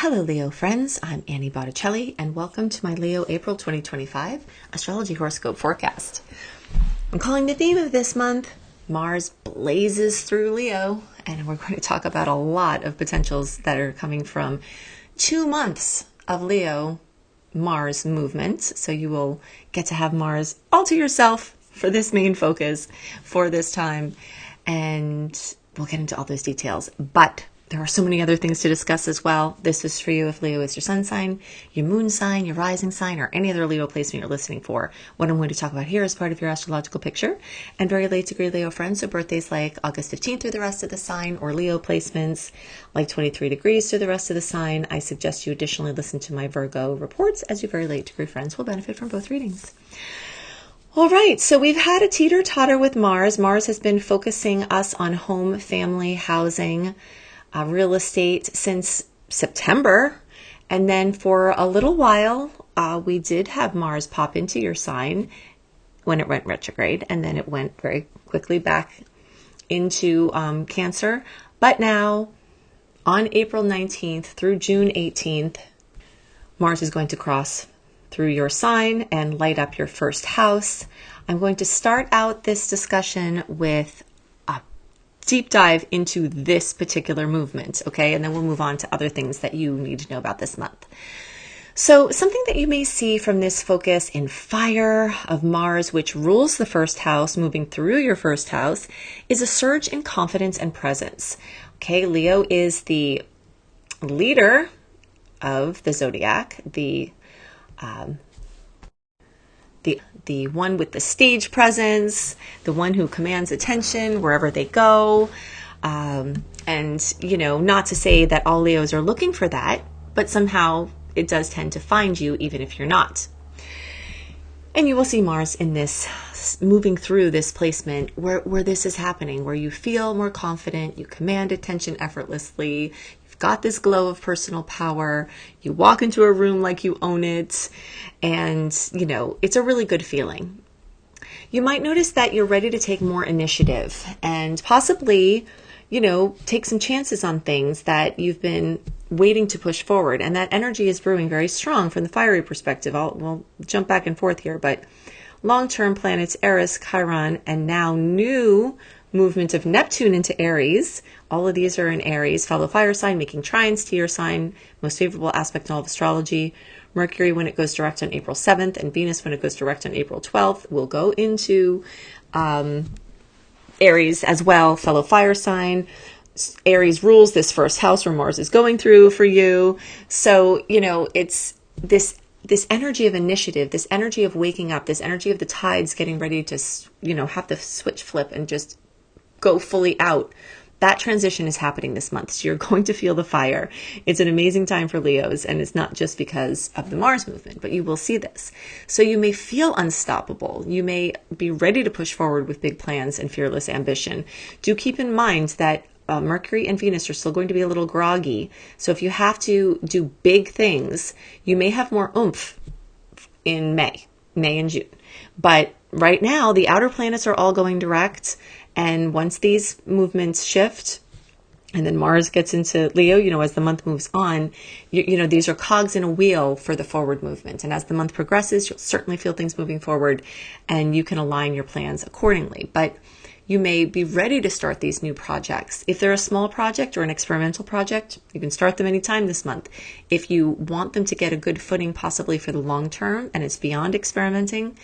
Hello, Leo friends. I'm Annie Botticelli, and welcome to my Leo April 2025 Astrology Horoscope Forecast. I'm calling the theme of this month, Mars blazes through Leo, and we're going to talk about a lot of potentials that are coming from 2 months of Leo Mars movement. So you will get to have Mars all to yourself for this main focus for this time, and we'll get into all those details. But there are so many other things to discuss as well. This is for you if Leo is your sun sign, your moon sign, your rising sign, or any other Leo placement you're listening for. What I'm going to talk about here is part of your astrological picture. And very late degree Leo friends, so birthdays like August 15th through the rest of the sign, or Leo placements like 23 degrees through the rest of the sign. I suggest you additionally listen to my Virgo reports, as your very late degree friends will benefit from both readings. All right, so we've had a teeter-totter with Mars. Mars has been focusing us on home, family, housing, real estate since September. And then for a little while, we did have Mars pop into your sign when it went retrograde. And then it went very quickly back into Cancer. But now on April 19th through June 18th, Mars is going to cross through your sign and light up your first house. I'm going to start out this discussion with deep dive into this particular movement, okay? And then we'll move on to other things that you need to know about this month. So something that you may see from this focus in fire of Mars, which rules the first house, moving through your first house, is a surge in confidence and presence. Okay, Leo is the leader of the zodiac, the one with the stage presence, the one who commands attention wherever they go. And, you know, not to say that all Leos are looking for that, but somehow it does tend to find you even if you're not. And you will see Mars in this, moving through this placement where this is happening, where you feel more confident, you command attention effortlessly, you've got this glow of personal power, you walk into a room like you own it, and, you know, it's a really good feeling. You might notice that you're ready to take more initiative and possibly, you know, take some chances on things that you've been waiting to push forward. And that energy is brewing very strong from the fiery perspective. We'll jump back and forth here, but long-term planets Eris, Chiron, and now new movement of Neptune into Aries. All of these are in Aries, fellow fire sign, making trines to your sign, most favorable aspect in all of astrology. Mercury, when it goes direct on April 7th, and Venus, when it goes direct on April 12th, will go into Aries as well, fellow fire sign. Aries rules this first house where Mars is going through for you. So, you know, it's this energy of initiative, this energy of waking up, this energy of the tides getting ready to, you know, have the switch flip and just go fully out. That transition is happening this month. So you're going to feel the fire. It's an amazing time for Leos, and it's not just because of the Mars movement, but you will see this. So you may feel unstoppable. You may be ready to push forward with big plans and fearless ambition. Do keep in mind that Mercury and Venus are still going to be a little groggy. So if you have to do big things, you may have more oomph in May and June. But right now, the outer planets are all going direct. And once these movements shift, and then Mars gets into Leo, you know, as the month moves on, you know, these are cogs in a wheel for the forward movement. And as the month progresses, you'll certainly feel things moving forward, and you can align your plans accordingly. But you may be ready to start these new projects. If they're a small project or an experimental project, you can start them anytime this month. If you want them to get a good footing, possibly for the long term, and it's beyond experimenting,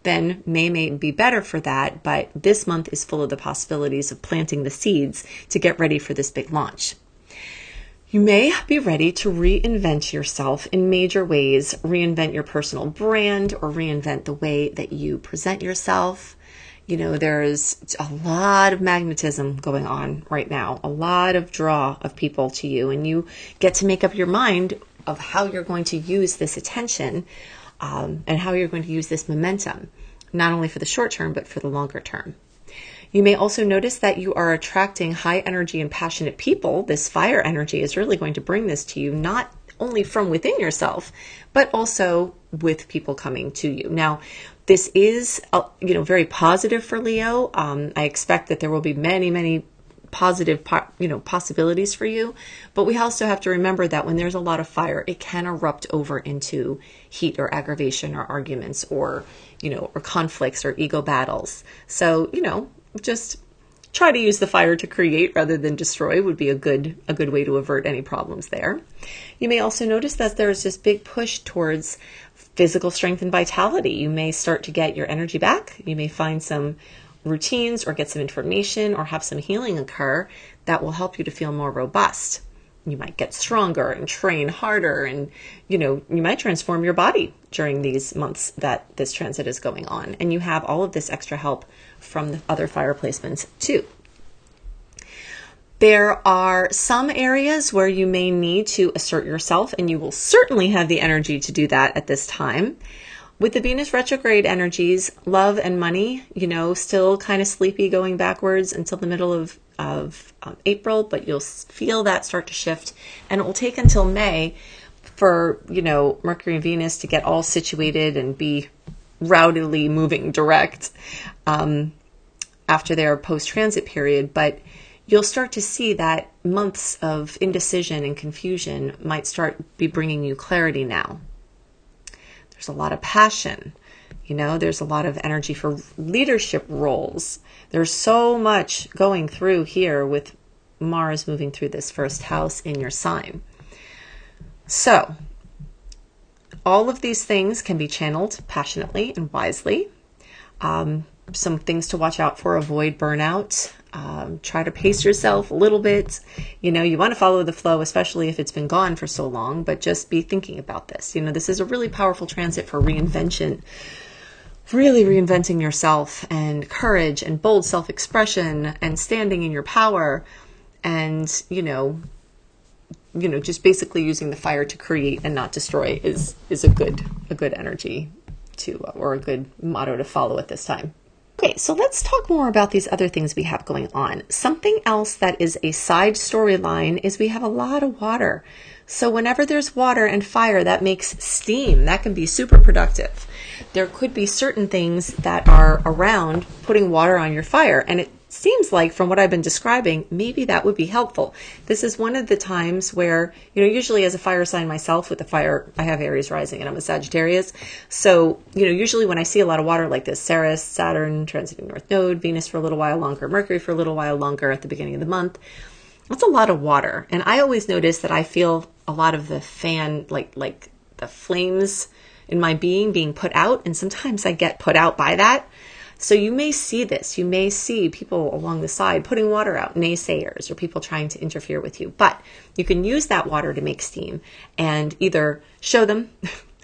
then May may be better for that, but this month is full of the possibilities of planting the seeds to get ready for this big launch. You may be ready to reinvent yourself in major ways, reinvent your personal brand or reinvent the way that you present yourself. You know, there's a lot of magnetism going on right now, a lot of draw of people to you, and you get to make up your mind of how you're going to use this attention and how you're going to use this momentum, not only for the short term, but for the longer term. You may also notice that you are attracting high energy and passionate people. This fire energy is really going to bring this to you, not only from within yourself, but also with people coming to you. Now, this is, you know, very positive for Leo. I expect that there will be many positive, possibilities for you. But we also have to remember that when there's a lot of fire, it can erupt over into heat or aggravation or arguments or, or conflicts or ego battles. So, just try to use the fire to create rather than destroy would be a good way to avert any problems there. You may also notice that there's this big push towards physical strength and vitality. You may start to get your energy back. You may find some routines or get some information or have some healing occur that will help you to feel more robust. You might get stronger and train harder, and you might transform your body during these months that this transit is going on. And you have all of this extra help from the other fire placements too. There are some areas where you may need to assert yourself, and you will certainly have the energy to do that at this time. With the Venus retrograde energies, love and money, still kind of sleepy going backwards until the middle of April, but you'll feel that start to shift. And it will take until May for, Mercury and Venus to get all situated and be rowdily moving direct after their post-transit period. But you'll start to see that months of indecision and confusion might be bringing you clarity now. There's a lot of passion. There's a lot of energy for leadership roles. There's so much going through here with Mars moving through this first house in your sign. So, all of these things can be channeled passionately and wisely. Some things to watch out for: avoid burnout. Try to pace yourself a little bit. You want to follow the flow, especially if it's been gone for so long, but just be thinking about this. This is a really powerful transit for reinvention, really reinventing yourself, and courage and bold self-expression and standing in your power, and, just basically using the fire to create and not destroy is a good energy or a good motto to follow at this time. Okay, so let's talk more about these other things we have going on. Something else that is a side storyline is we have a lot of water. So whenever there's water and fire, that makes steam. That can be super productive. There could be certain things that are around putting water on your fire, and it seems like from what I've been describing, maybe that would be helpful. This is one of the times where, usually as a fire sign myself with the fire, I have Aries rising and I'm a Sagittarius. So, usually when I see a lot of water like this, Ceres, Saturn, transiting North Node, Venus for a little while longer, Mercury for a little while longer at the beginning of the month, that's a lot of water. And I always notice that I feel a lot of the fan, like the flames in my being put out. And sometimes I get put out by that. So you may see this. You may see people along the side putting water out, naysayers or people trying to interfere with you. But you can use that water to make steam and either show them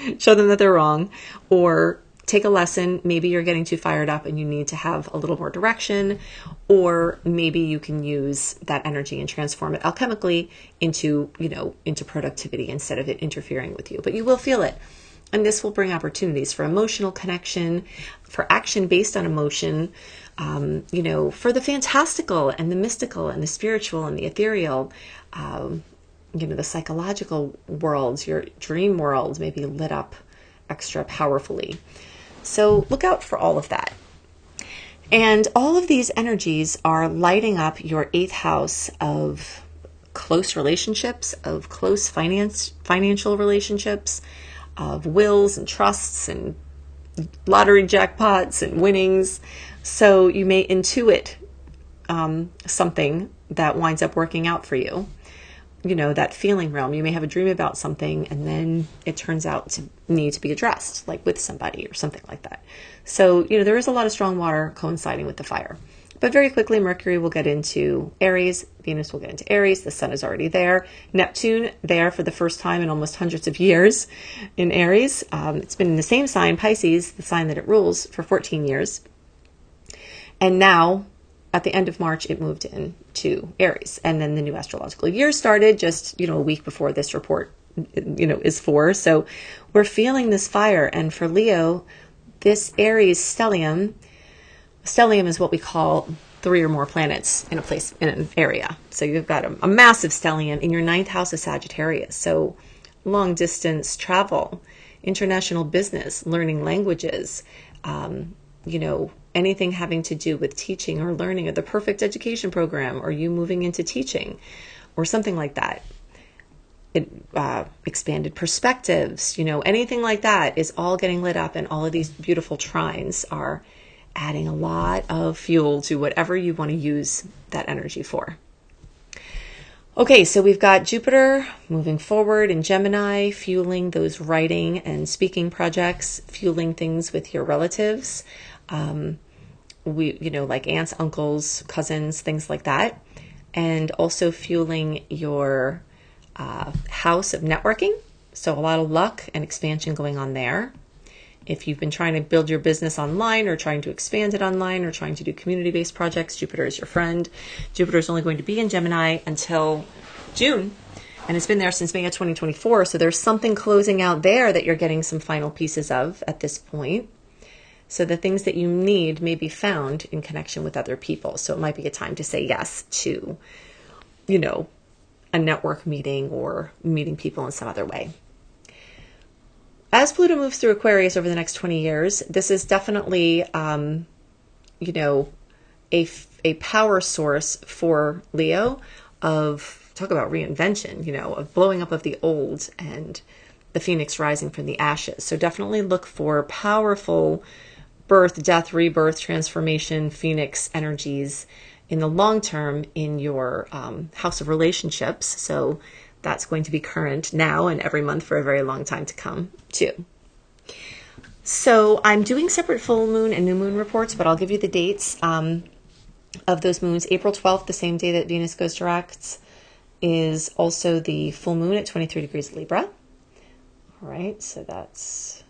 that they're wrong, or take a lesson. Maybe you're getting too fired up and you need to have a little more direction, or maybe you can use that energy and transform it alchemically into productivity instead of it interfering with you. But you will feel it. And this will bring opportunities for emotional connection, for action based on emotion, for the fantastical and the mystical and the spiritual and the ethereal, the psychological worlds, your dream world may be lit up extra powerfully. So look out for all of that. And all of these energies are lighting up your 8th house of close relationships, of close financial relationships, of wills and trusts and lottery jackpots and winnings. So you may intuit something that winds up working out for you. That feeling realm. You may have a dream about something and then it turns out to need to be addressed, like with somebody or something like that. So, there is a lot of strong water coinciding with the fire. But very quickly, Mercury will get into Aries, Venus will get into Aries, the sun is already there. Neptune there for the first time in almost hundreds of years in Aries. It's been in the same sign, Pisces, the sign that it rules, for 14 years. And now, at the end of March, it moved into Aries. And then the new astrological year started just, a week before this report, is for. So we're feeling this fire. And for Leo, this Aries stellium is what we call 3 or more planets in a place, in an area. So you've got a massive stellium in your 9th house of Sagittarius. So long distance travel, international business, learning languages, anything having to do with teaching or learning, or the perfect education program, or you moving into teaching or something like that. Expanded perspectives, anything like that is all getting lit up, and all of these beautiful trines are adding a lot of fuel to whatever you want to use that energy for. Okay, so we've got Jupiter moving forward in Gemini, fueling those writing and speaking projects, fueling things with your relatives, like aunts, uncles, cousins, things like that, and also fueling your house of networking. So a lot of luck and expansion going on there. If you've been trying to build your business online, or trying to expand it online, or trying to do community-based projects, Jupiter is your friend. Jupiter is only going to be in Gemini until June, and it's been there since May of 2024. So there's something closing out there that you're getting some final pieces of at this point. So the things that you need may be found in connection with other people. So it might be a time to say yes to, a network meeting or meeting people in some other way. As Pluto moves through Aquarius over the next 20 years, this is definitely, a power source for Leo of, talk about reinvention, of blowing up of the old and the phoenix rising from the ashes. So definitely look for powerful birth, death, rebirth, transformation, phoenix energies in the long term in your house of relationships. So that's going to be current now and every month for a very long time to come too. So I'm doing separate full moon and new moon reports, but I'll give you the dates of those moons. April 12th, the same day that Venus goes direct, is also the full moon at 23 degrees Libra. All right, so that's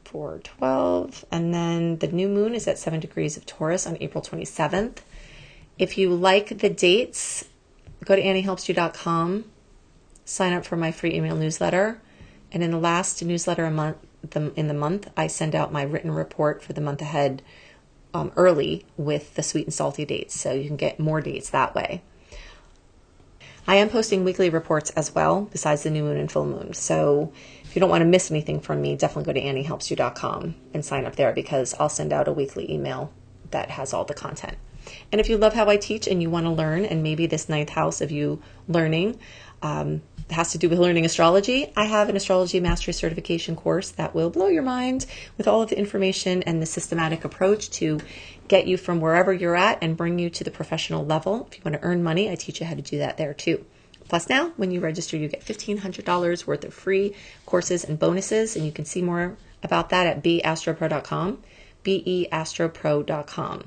4/12. And then the new moon is at 7 degrees of Taurus on April 27th. If you like the dates, go to AnnieHelpsYou.com, sign up for my free email newsletter. And in the last newsletter in the month, I send out my written report for the month ahead early with the sweet and salty dates. So you can get more dates that way. I am posting weekly reports as well, besides the new moon and full moon. So if you don't want to miss anything from me, definitely go to AnnieHelpsYou.com and sign up there, because I'll send out a weekly email that has all the content. And if you love how I teach and you want to learn, and maybe this ninth house of you learning has to do with learning astrology, I have an astrology mastery certification course that will blow your mind with all of the information and the systematic approach to get you from wherever you're at and bring you to the professional level. If you want to earn money, I teach you how to do that there too. Plus now, when you register, you get $1,500 worth of free courses and bonuses, and you can see more about that at beastropro.com, beastropro.com.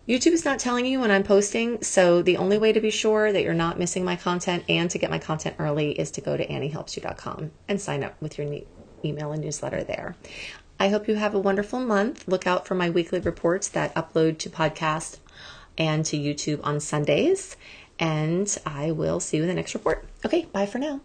YouTube is not telling you when I'm posting, so the only way to be sure that you're not missing my content and to get my content early is to go to AnnieHelpsYou.com and sign up with your email and newsletter there. I hope you have a wonderful month. Look out for my weekly reports that upload to podcast and to YouTube on Sundays, and I will see you in the next report. Okay, bye for now.